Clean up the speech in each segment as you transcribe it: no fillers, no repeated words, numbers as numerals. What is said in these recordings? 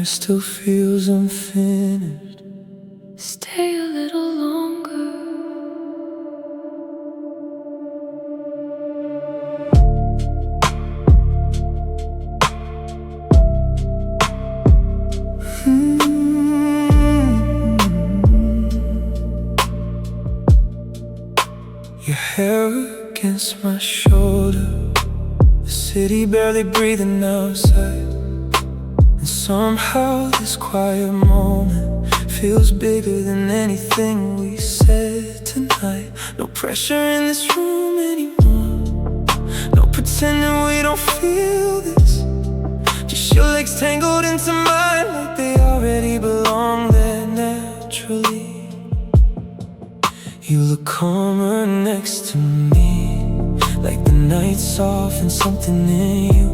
night still feels unfinished. Stay a little longer. Your hair against my shoulder, the city barely breathing outside. And somehow this quiet moment feels bigger than anything we said tonight. No pressure in this room anymore, no pretending we don't feel this. Just your legs tangled into mine like they already belong there naturally. You look calmer next to me, like the night's soft and something in you.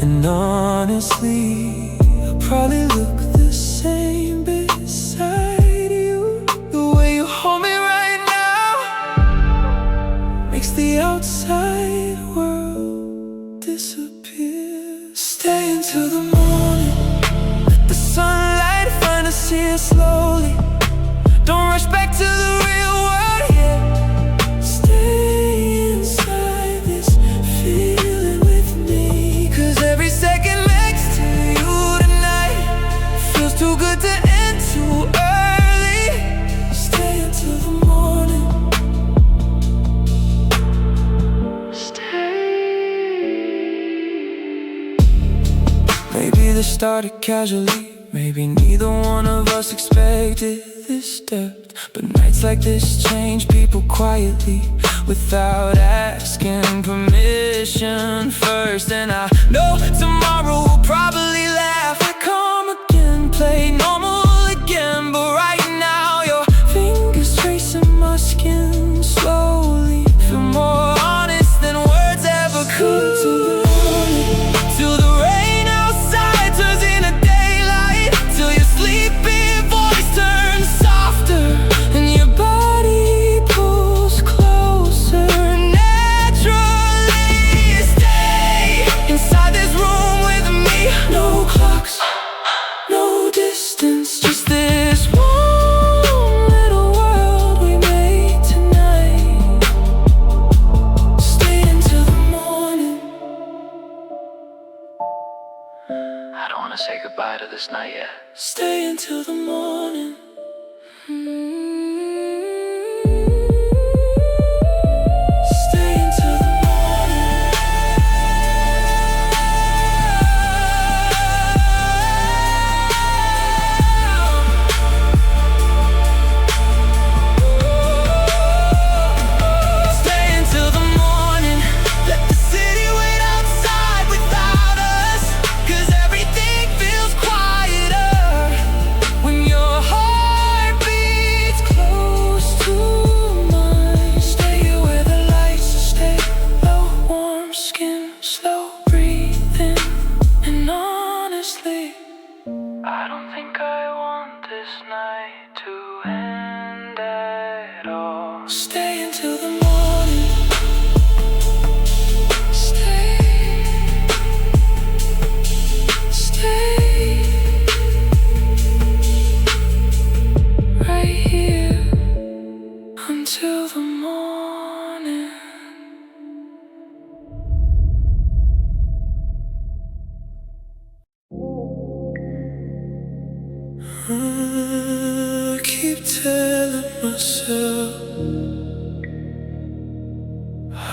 And honestly, I probably look the same beside you. The way you hold me right now makes the outside world disappear. Stay until the morning, let the sunlight find us here slowly. Don't rush back to the real world, yeah. Stay inside this feeling with me, 'cause every second next to you tonight feels too good to end too early. Stay until the morning. Stay. Maybe this started casually, maybe neither one of us expected this depth. But nights like this change people quietly, without asking permission first. And I know tomorrow we'll probably laugh and come again, play normal again. But right now your fingers tracing my skin slowly, feel more honest than words ever could. Till the rain outside turns into daylight, till your sleepy voice turns softer and your body pulls closer naturally. Stay inside this room with me. No clocks, no distance, just this one little world we made tonight. Stay until the morning. I don't wanna say goodbye to this night yet. Stay until the morning. Stay until the morning. Stay until the morning. Let the city wait outside without us, 'cause everything feels quieter when your heart beats close to mine. Stay here where the lights stay low, warm skin, slow breathing. And honestly, I don't think I want this night to end at all. Stay until the morning. Stay. Stay right here until the morning. I keep telling myself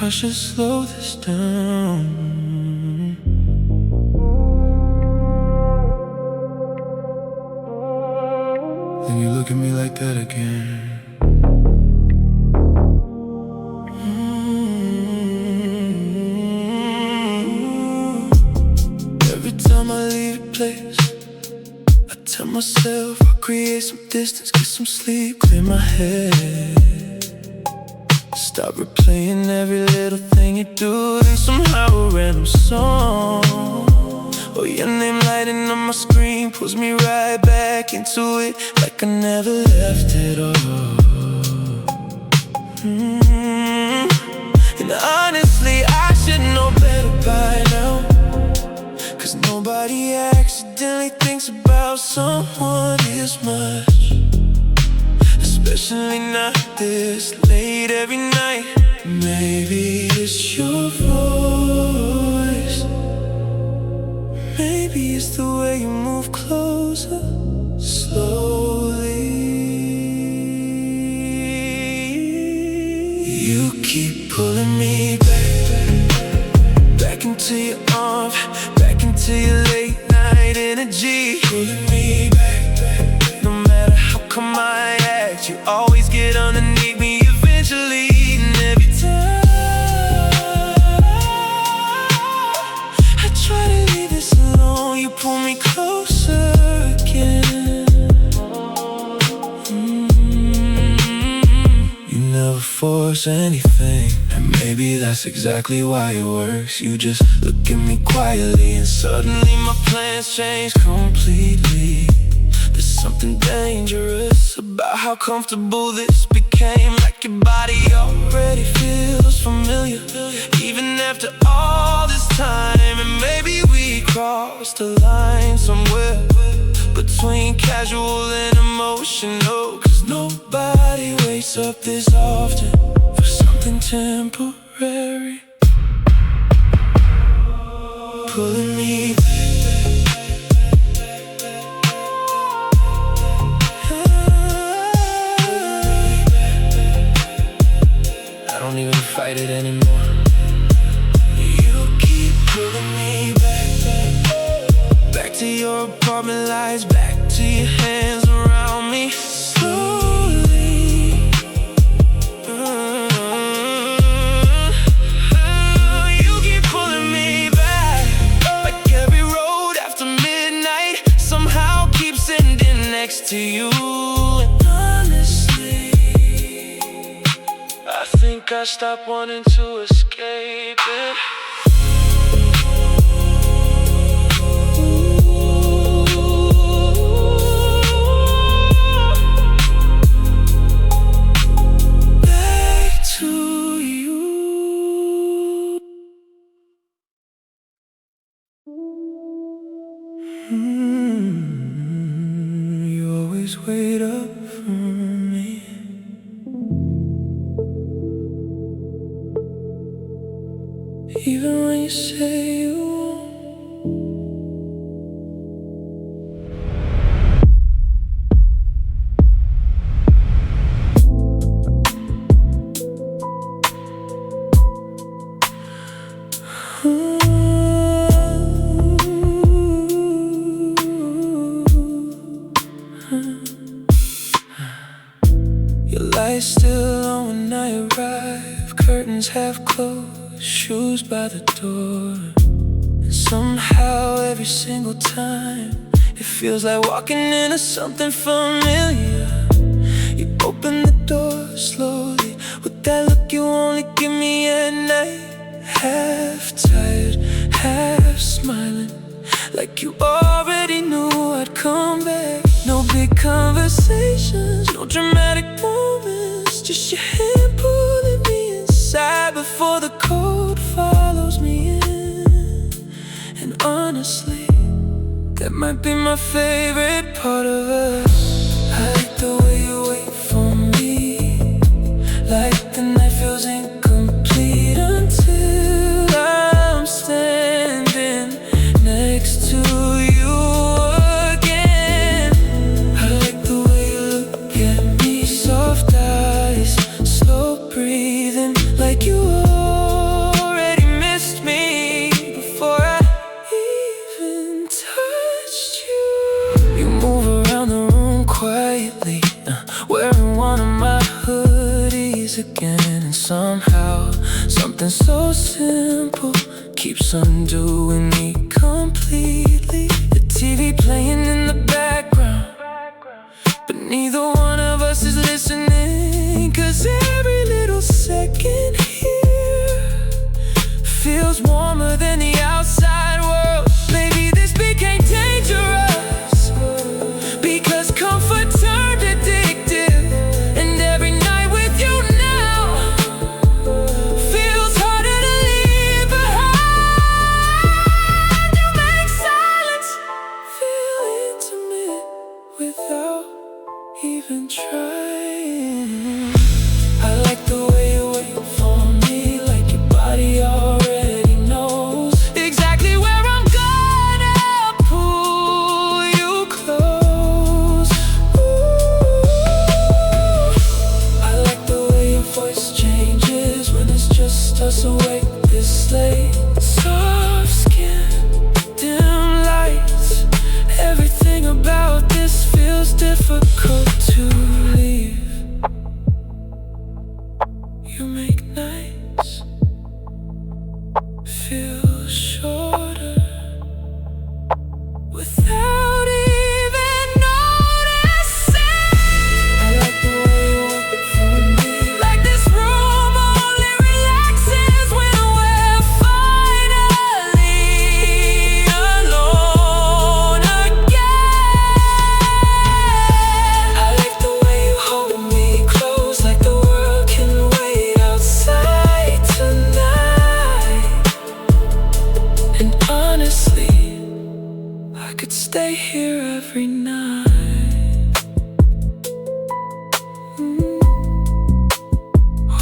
I should slow this down. Then you look at me like that again. Every time I leave a place, I tell myself I'll create some distance, get some sleep, clear my head. Stop replaying every little thing you do, then somehow a random song or your name lighting on my screen pulls me right back into it, like I never left at all. And honestly, I should know better by now, 'cause nobody acts accidentally thinks about someone this much, especially not this late every night. Maybe it's your voice, maybe it's the way you move closer, slowly. You keep pulling me back into your arms, back into your late night energy. Pulling me back, no matter how come I act, you always get underneath me eventually. And every time I try to leave this alone, you pull me closer again. You never force anything, and maybe that's exactly why it works. You just look at me quietly, and suddenly my plans change completely. There's something dangerous about how comfortable this became. Like your body already feels familiar, even after all this time. And maybe we crossed the line somewhere between casual and emotional, 'cause nobody wakes up this often for something temporary. Pulling me I don't even fight it anymore. You keep pulling me back to your apartment lights, back to your hands around me slowly. You keep pulling me back, like every road after midnight somehow keeps ending next to you. And honestly, I think I stopped wanting to escape it. You always wait up for me, even when you say you won't. Your light's still on when I arrive, curtains half closed, shoes by the door. And somehow every single time it feels like walking into something familiar. You open the door slowly with that look you only give me at night, half tired, half smiling, like you already knew I'd come back. No big conversations, no dramatic moments, just your hand pulling me inside before the cold follows me in. And honestly, that might be my favorite part of us. I like the way you wait for me, like the night feels incomplete until I'm standing next to you again. I like the way you look at me, soft eyes, slow breathing, like you already missed me before I even touched you. You move around the room quietly, wearing one of my hoodies again. And somehow, something so simple keeps undoing me completely. The TV playing in the background, but neither one of us is listening, 'cause every little second here feels warmer than the outside world. Maybe this became dangerous because comfort turned addictive. And every night with you now feels harder to leave behind. You make silence without even trying. I like the way you wait for me, like your body already knows exactly where I'm gonna pull you close. Ooh. I like the way your voice changes when it's just us awake this late. Soft skin, dim lights, everything about this feels difficult to leave. You make nights feel shorter without even noticing. I like the way you walk for me, like this room only relaxes when we're finally alone again. I like the way you hold me close, like the world can wait outside tonight. And honestly, I could stay here every night.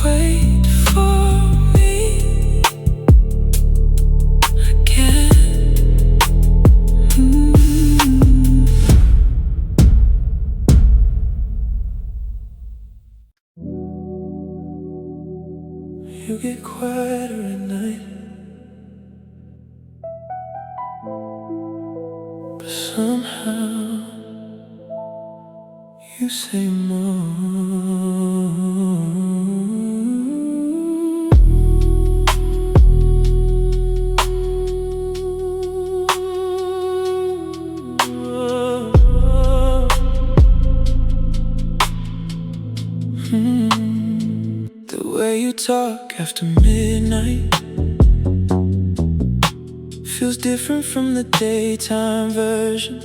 Wait for me again. You get quieter at night, but somehow you say The way you talk after midnight feels different from the daytime version.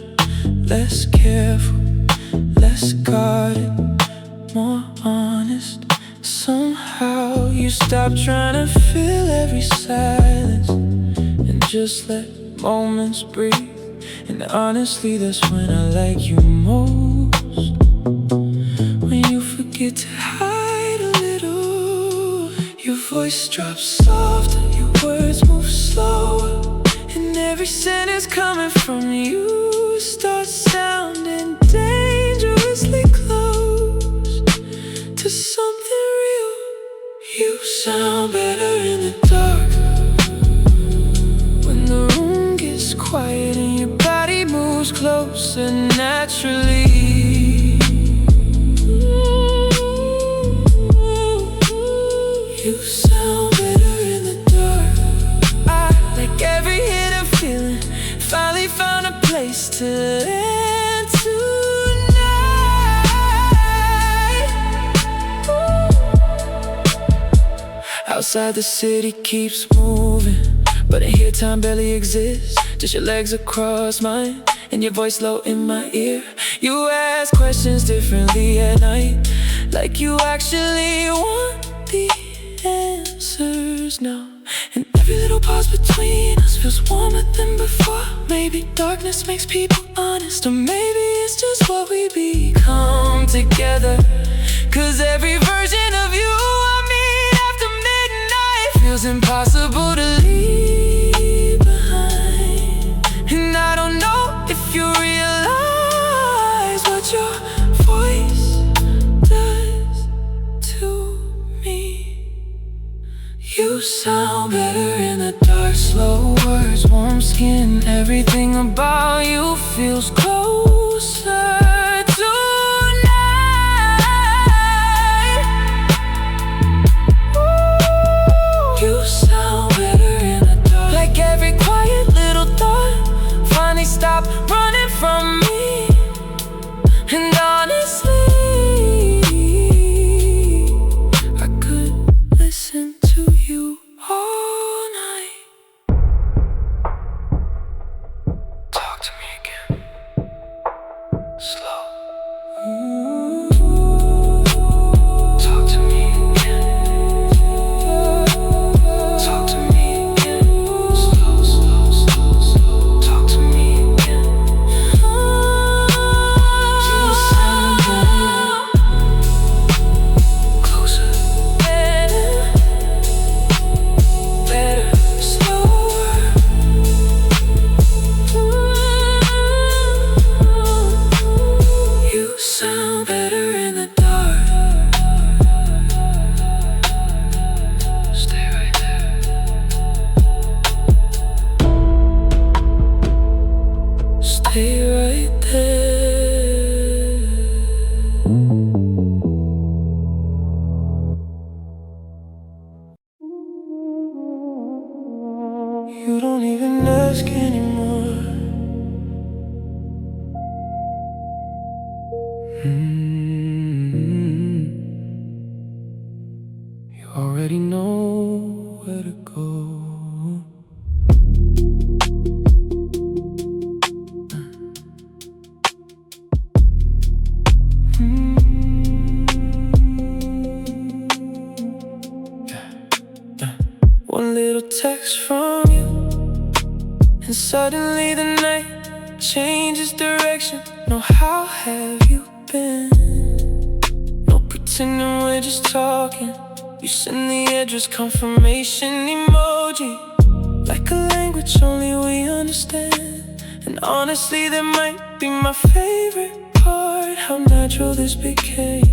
Less careful, less guarded, more honest. Somehow you stop trying to fill every silence and just let moments breathe. And honestly, that's when I like you most. When you forget to hide a little, your voice drops softer, your words move slower, and every sentence coming from you starts sounding dangerously close to something real. You sound better in the dark, when the room gets quiet and your body moves closer naturally. You sound better in the dark. I like every hidden feeling, finally found a place to land tonight. Outside the city keeps moving, but in here time barely exists. Just your legs across mine and your voice low in my ear. You ask questions differently at night, like you actually want the answers now. And every little pause between us feels warmer than before. Maybe darkness makes people honest, or maybe it's just what we become together. 'Cause every version of you I meet after midnight feels impossible to leave behind. And I don't know if you realize what your voice does to me. You sound better in the dark, slow words, warm skin, everything about you feels closer tonight. You sound better in the dark, like every quiet little thought finally stopped running from me. And honestly, I could listen to you all night. Talk to me again, slow. Talk to me again. Talk to me again, slow, slow, slow, slow. Talk to me again. You already know where to go. One little text from you, and suddenly the night changes direction. No, how have you been? No pretending we're just talking. You send the address confirmation emoji, like a language only we understand. And honestly, that might be my favorite part, how natural this became.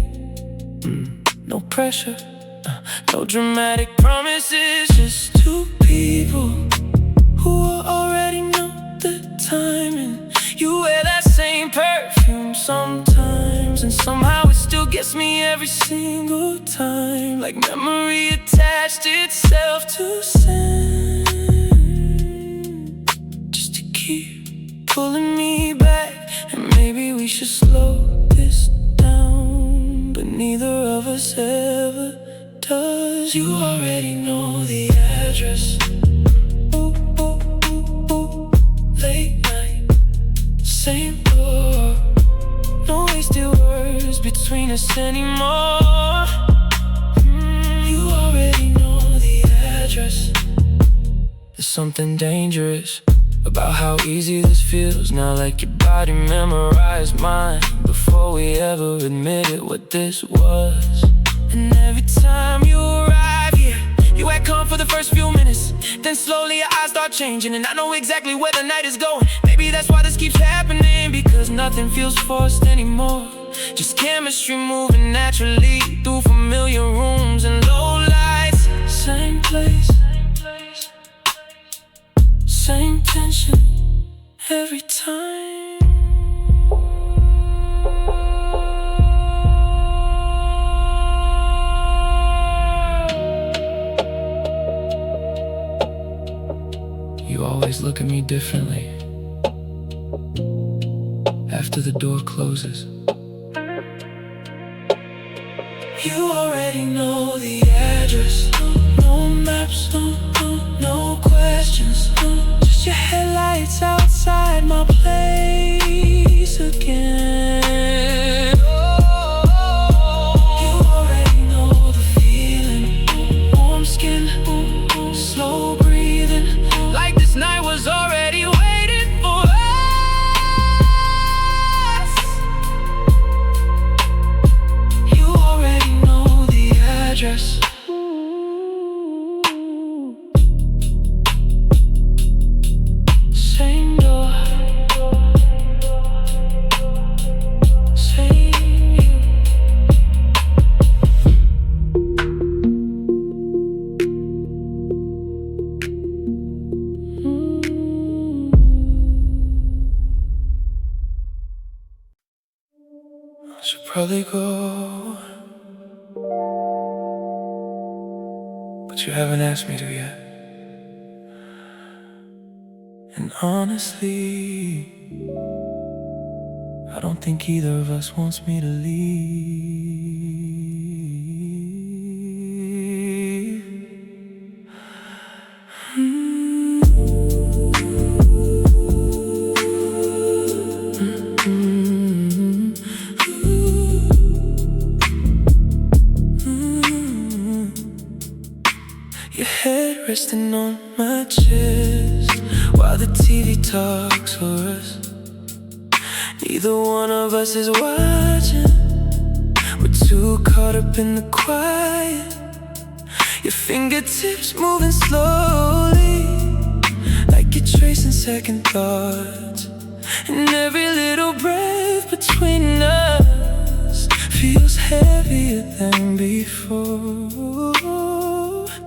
No pressure, no dramatic promises, just two people who already know the timing. You wear that same perfume sometimes, and somehow it still gets me every single time, like memory attached itself to sand, just to keep pulling me back. And maybe we should slow this down, but neither of us ever does. You already know the address. Ooh, ooh, ooh, ooh. Late night, same door. No wasted words between us anymore. You already know the address. There's something dangerous about how easy this feels now, like your body memorized mine before we ever admitted what this was. And every time you arrive here, you act calm for the first few minutes, then slowly your eyes start changing, and I know exactly where the night is going. Maybe that's why this keeps happening, because nothing feels forced anymore. Just chemistry moving naturally through familiar rooms and low lights. Same place, same tension every time. You always look at me differently after the door closes. You already know the address. No maps, no questions, just your headlights outside my place again. You already know the feeling, warm skin, slow breathing, like this night was already waiting for us. You already know the address. Same door, same you. I should probably go, but you haven't asked me to yet. And honestly, I don't think either of us wants me to leave. Your head resting on my chest while the TV talks for us. Neither one of us is watching. We're too caught up in the quiet. Your fingertips moving slowly, like you're tracing second thoughts. And every little breath between us feels heavier than before.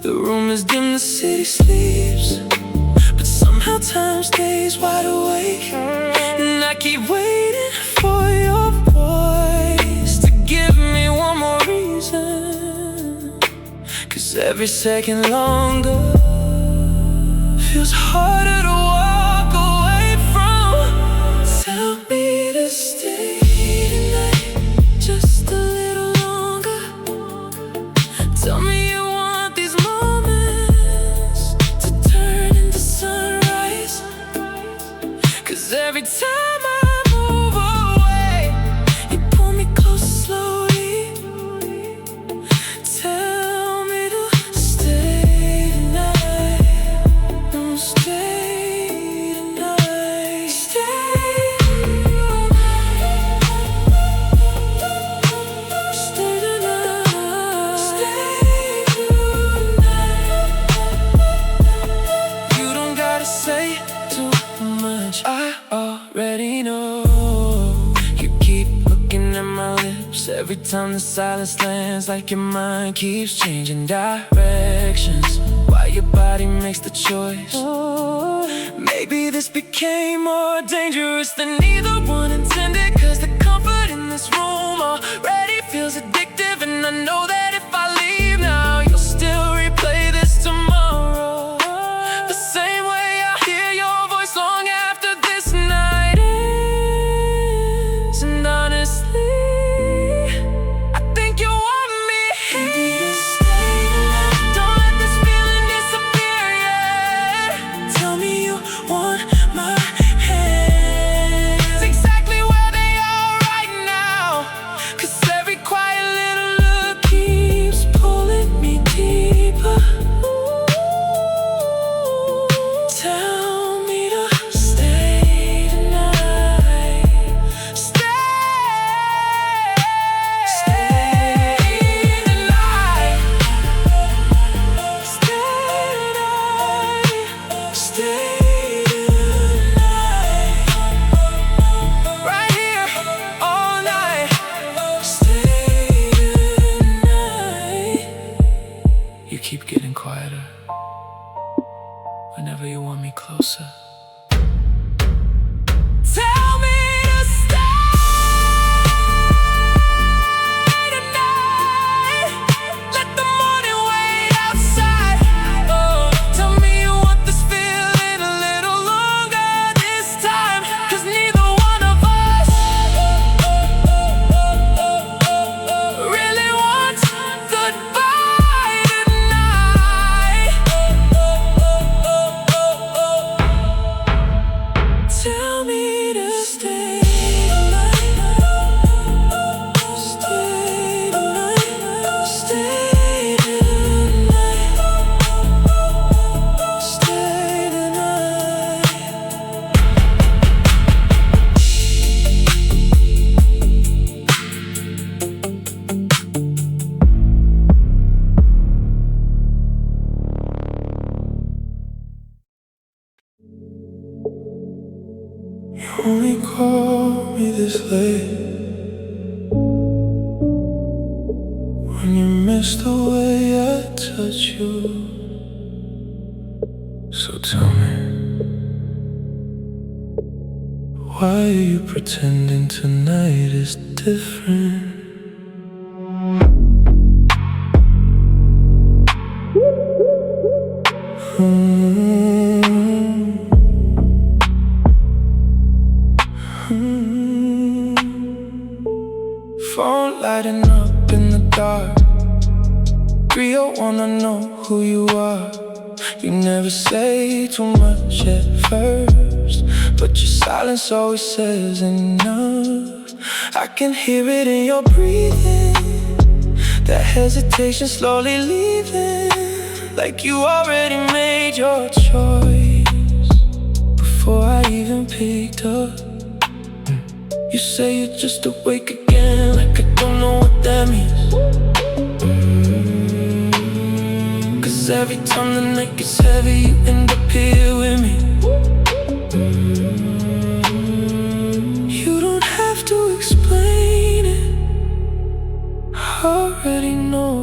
The room is dim, the city sleeps, but somehow time stays wide awake. And I keep waiting for your voice to give me one more reason, 'cause every second longer feels harder to walk away from. Tell me to stay tonight. moves. Every time the silence lands, like your mind keeps changing directions while your body makes the choice. Maybe this became more dangerous than either one intended, 'cause the comfort in this room already feels addictive. And I know that if I leave now, you'll still replay this tomorrow, the same way I hear your voice long after this night ends. And honestly, I think you want me here. Don't let this feeling disappear yet. Tell me you want my hands exactly where they are right now, 'cause every quiet little look keeps pulling me deeper. Tell me to stay tonight. Stay tonight. Stay tonight. Right here all night. Stay tonight. You keep getting quieter whenever you want me closer. Tell me to stay tonight. Let the morning wait outside. Oh, tell me you want this feeling a little longer this time, 'cause neither one of us really wants goodbye tonight. Tell me to stay tonight. Stay tonight. Stay tonight. Stay tonight. You only call me this late when you miss the way I touch you. So tell me, why are you pretending tonight is different? Phone lighting up in the dark. 301, wanna know who you are. You never say too much at first, but your silence always says enough. I can hear it in your breathing, that hesitation slowly leaving, like you already made your choice before I even picked up. You say you're just awake again, like I don't know what that means. 'Cause every time the night gets heavy, you end up here with me. You don't have to explain it, I already know.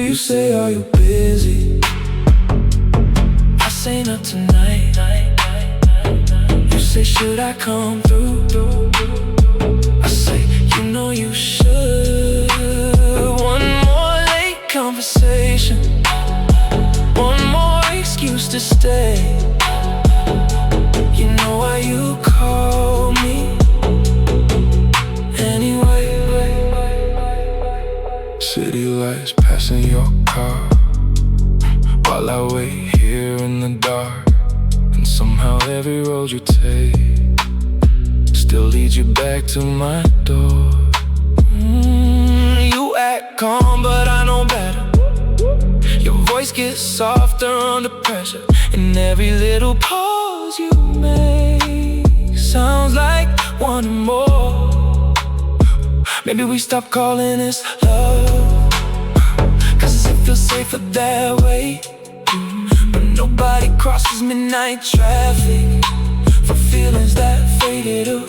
You say, are you busy? I say not tonight. You say, should I come through? I say, you know you should. One more late conversation, one more excuse to stay. You know why you call me anyway. City lights passing your car while I wait here in the dark. And somehow every road you take still leads you back to my door. You act calm, but I know better. Your voice gets softer under pressure, and every little pause you make sounds like wanting more. Maybe we stop calling this love, 'cause it feels safer that way. But nobody crosses midnight traffic for feelings that faded away.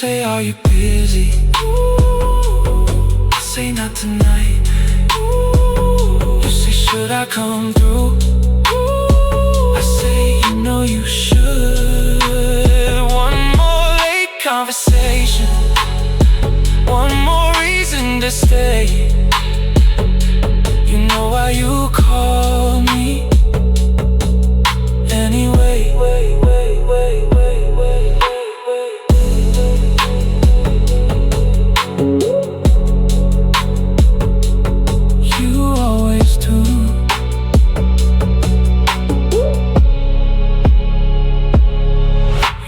say, are you busy? Ooh, I say, not tonight. Ooh, you say, should I come through? Ooh, I say, you know you should. One more late conversation, one more reason to stay. You know why you call me anyway. You always do.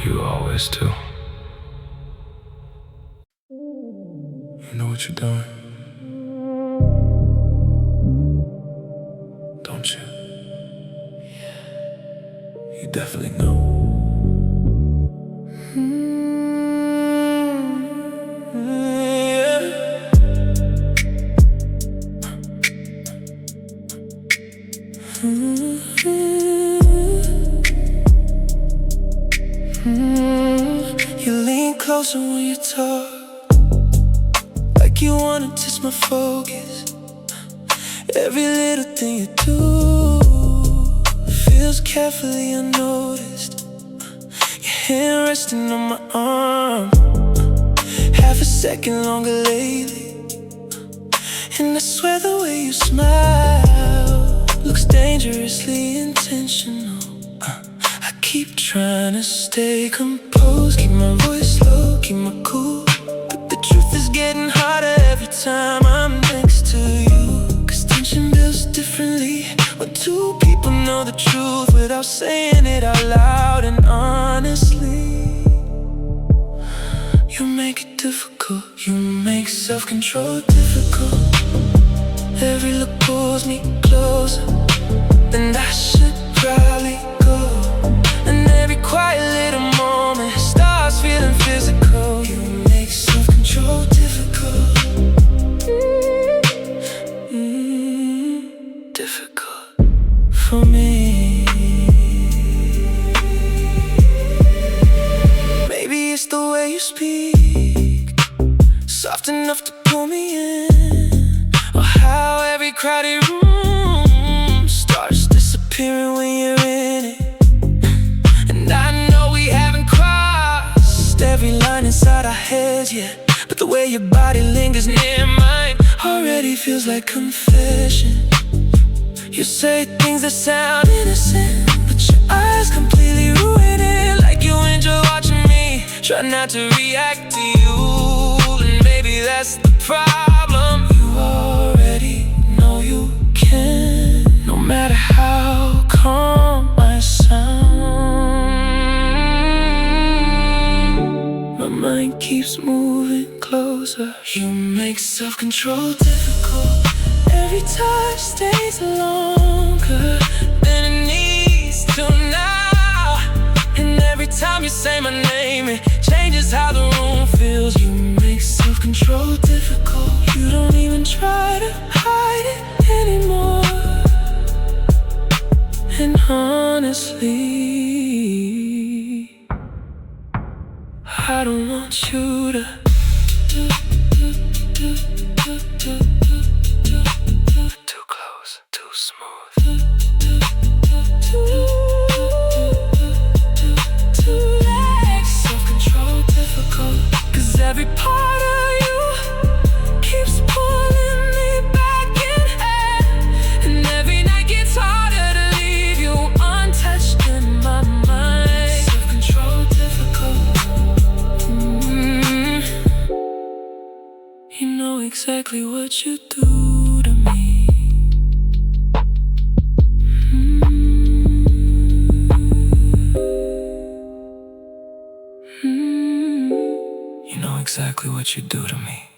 You always do. You know what you're doing, don't you? You definitely know. You lean closer when you talk, like you wanna test my focus. Every little thing you do feels carefully unnoticed. Your hand resting on my arm, half a second longer lately. And I swear the way you smile looks dangerously intentional. I keep trying to stay composed, keep my voice low, keep my cool, but the truth is getting harder every time I'm next to you. Cause tension builds differently when two people know the truth without saying it out loud. And honestly, you make it difficult, you make self-control difficult. Every look pulls me closer than I should probably go, and every quiet little moment starts feeling physical. You make self-control difficult. Difficult for me. Maybe it's the way you speak, soft enough to pull me in, or how every crowded room starts disappearing when you're in it. And I know we haven't crossed every line inside our heads yet, but the way your body lingers near mine already feels like confession. You say things that sound innocent, but your eyes completely ruin it. Like you enjoy watching me try not to react to you, and maybe that's the problem. You already know you can, no matter how calm I sound. My mind keeps moving closer. You make self-control difficult. Every touch stays longer than it needs to now, and every time you say my name, it changes how the room feels. You make self-control difficult. You don't even try to hide it anymore. And honestly, I don't want you to too close, too smooth, too late. Self-control difficult, cause every part of you keeps pulling me back in, and every night gets harder to leave you untouched in my mind. Self-control difficult. You know exactly what you do to me. You know exactly what you do to me.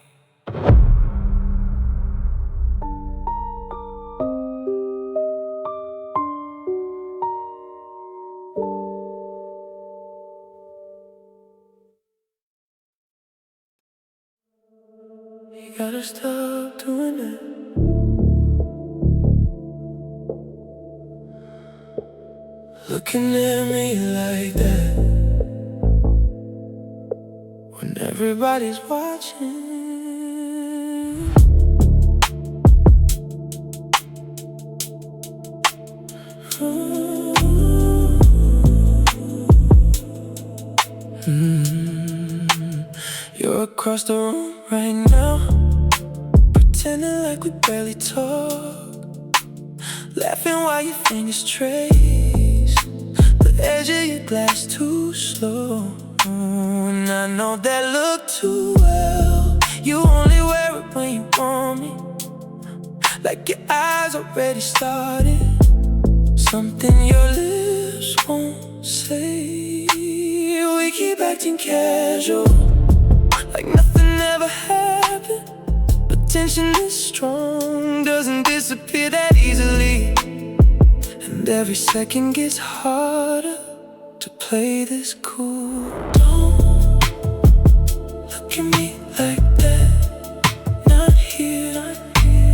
You gotta stop doing it. Looking at me like that. when everybody's watching. You're across the room right now, pretending like we barely talk, laughing while your fingers trace the edge of your glass too slow. And I know that look too well. You only wear it when you want me, like your eyes already started something your lips won't say. We keep acting casual, like nothing ever happened, but tension is strong, doesn't disappear that easily. And every second gets harder to play this cool. Don't look at me like that, not here,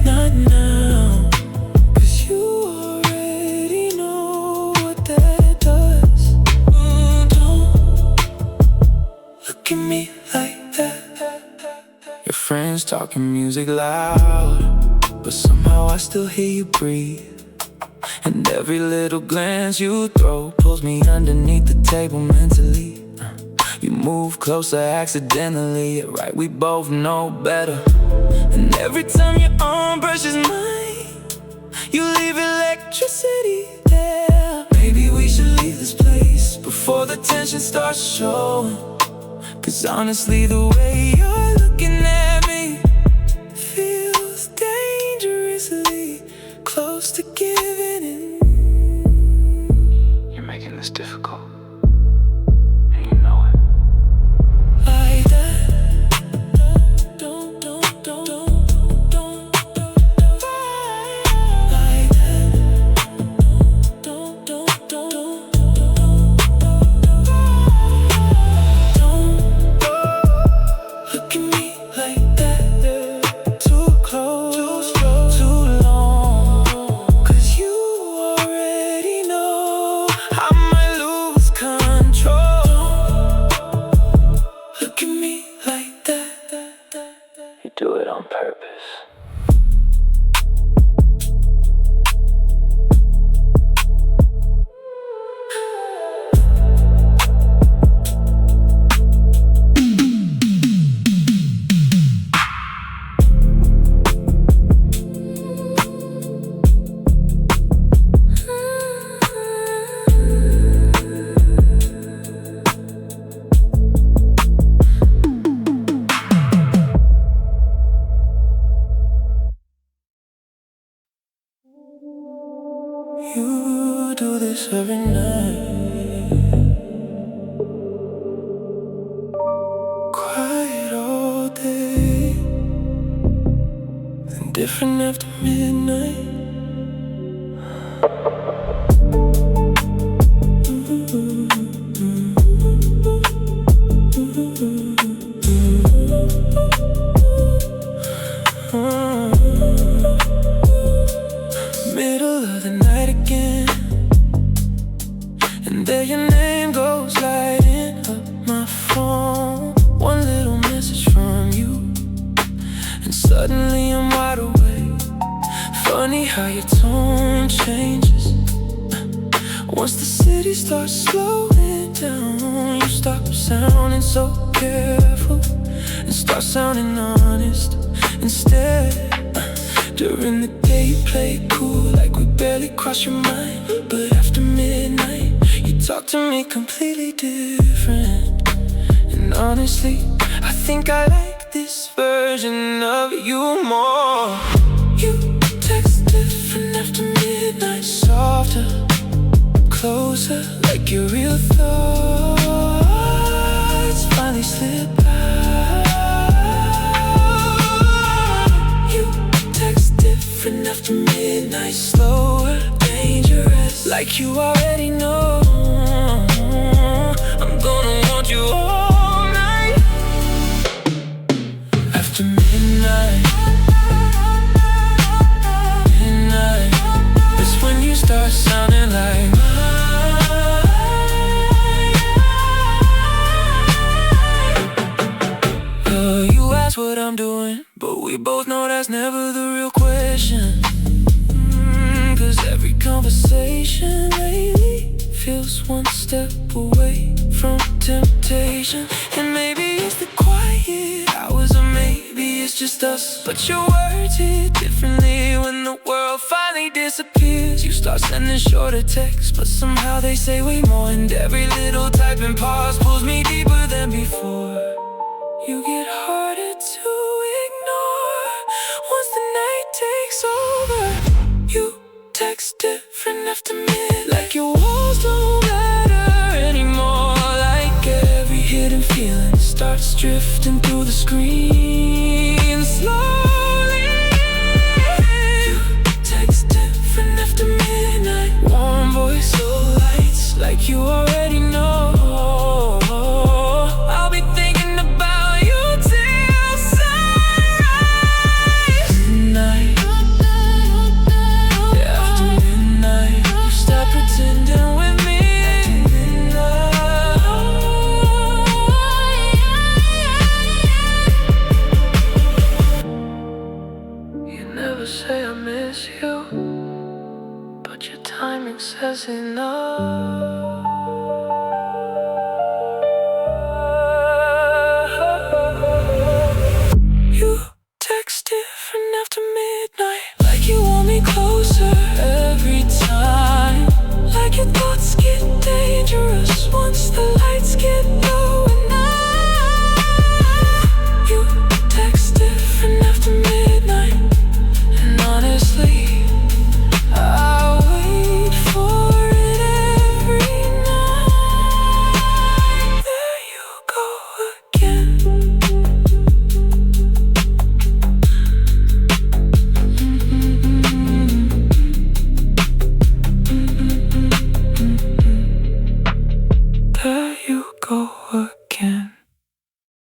not now, 'cause you already know what that does. Don't look at me like that. Your friends talking music loud, but somehow I still hear you breathe. And every little glance you throw pulls me underneath the table mentally. You move closer accidentally, right? We both know better. And every time your arm brushes mine, you leave electricity there. Maybe we should leave this place before the tension starts showing, 'cause honestly the way you're looking at me feels dangerously close to giving in. You're making this difficult, and you know it. Like that. Don't like that. Don't look at me like that. Too close, too long, 'cause you already know I might lose control. Look at me like that. You do it on purpose. You do this every night, quiet all day, then different after midnight. Middle of the night again, and there your name goes lighting up my phone. One little message from you, and suddenly I'm wide awake. Funny how your tone changes once the city starts slowing down. You stop sounding so careful and start sounding honest instead. During the day you play it cool, like we barely cross your mind, but after midnight you talk to me completely different. And honestly, I think I like this version of you more. You text different after midnight, softer, closer, like your real thoughts finally slip out. You text different after midnight, slower, dangerous, like you already know I'm gonna want you all night. After midnight, that's when you start sounding like mine. going, but we both know that's never the real question. Cause every conversation lately feels one step away from temptation. And maybe it's the quiet hours, or maybe it's just us, but your words hit differently when the world finally disappears. You start sending shorter texts, but somehow they say way more, and every little typing pause pulls me deeper than before. You get harder to ignore once the night takes over. You text different after midnight, like your walls don't matter anymore. Like every hidden feeling starts drifting through the screen slow.